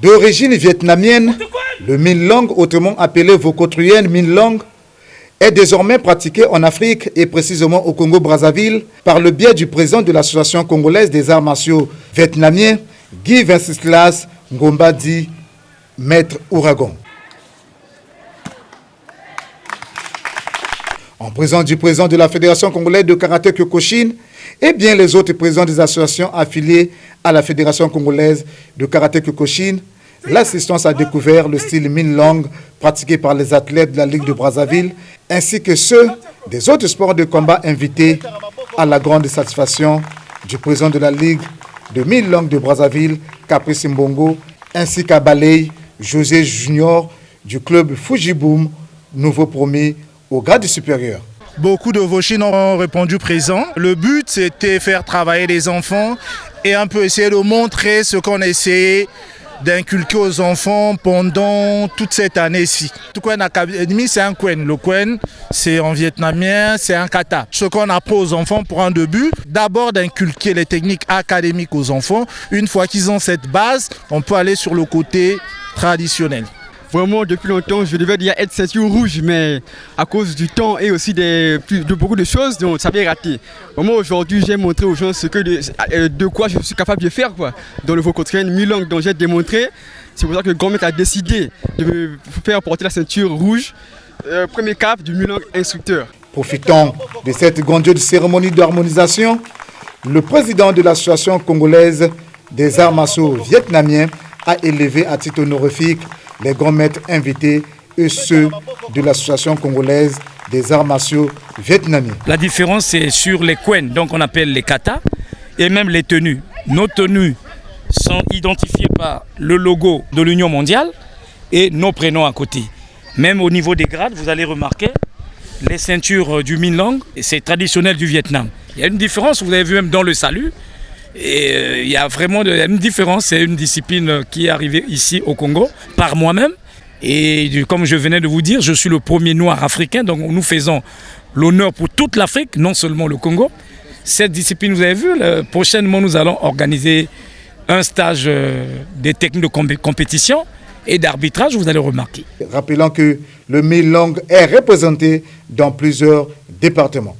D'origine vietnamienne, le Minh Long, autrement appelé Vô Truyen Minh Long, est désormais pratiqué en Afrique et précisément au Congo-Brazzaville par le biais du président de l'Association congolaise des arts martiaux vietnamiens, Guy Wenceslas Ngombadi, Maître Ouragon. En présence du président de la Fédération congolaise de karaté Kyokushin et bien les autres présidents des associations affiliées à la Fédération congolaise de karaté Kyokushin, l'assistance a découvert le style Minh Long pratiqué par les athlètes de la Ligue de Brazzaville ainsi que ceux des autres sports de combat invités à la grande satisfaction du président de la Ligue de Minh Long de Brazzaville, Caprice Mbongo, ainsi qu'à Balei, José Junior du club Fujiboom, nouveau promis au grade supérieur. Beaucoup de Vochines ont répondu présent. Le but, c'était faire travailler les enfants et un peu essayer de montrer ce qu'on essayait d'inculquer aux enfants pendant toute cette année-ci. Tukuen Academy, c'est un Kuen. Le Kuen, c'est en vietnamien, c'est un kata. Ce qu'on apprend aux enfants pour un début, d'abord d'inculquer les techniques académiques aux enfants. Une fois qu'ils ont cette base, on peut aller sur le côté traditionnel. Vraiment, depuis longtemps, je devais dire être ceinture rouge, mais à cause du temps et aussi de beaucoup de choses, donc ça avait raté. Vraiment, aujourd'hui, j'ai montré aux gens de quoi je suis capable de faire dans le Vô Truyen Minh Long, dont j'ai démontré. C'est pour ça que le grand maître a décidé de me faire porter la ceinture rouge, premier cap du Minh Long instructeur. Profitant de cette grandiose cérémonie d'harmonisation, le président de l'Association congolaise des arts martiaux vietnamiens a élevé à titre honorifique les grands maîtres invités et ceux de l'Association congolaise des arts martiaux vietnamiens. La différence, c'est sur les Kuen, donc on appelle les katas, et même les tenues. Nos tenues sont identifiées par le logo de l'Union mondiale et nos prénoms à côté. Même au niveau des grades, vous allez remarquer, les ceintures du Minh Long, c'est traditionnel du Vietnam. Il y a une différence, vous avez vu même dans le salut. Et il y a vraiment une différence, c'est une discipline qui est arrivée ici au Congo par moi-même. Et comme je venais de vous dire, je suis le premier noir africain, donc nous faisons l'honneur pour toute l'Afrique, non seulement le Congo. Cette discipline, vous avez vu, prochainement nous allons organiser un stage des techniques de compétition et d'arbitrage, vous allez remarquer. Rappelons que le Minh Long est représenté dans plusieurs départements.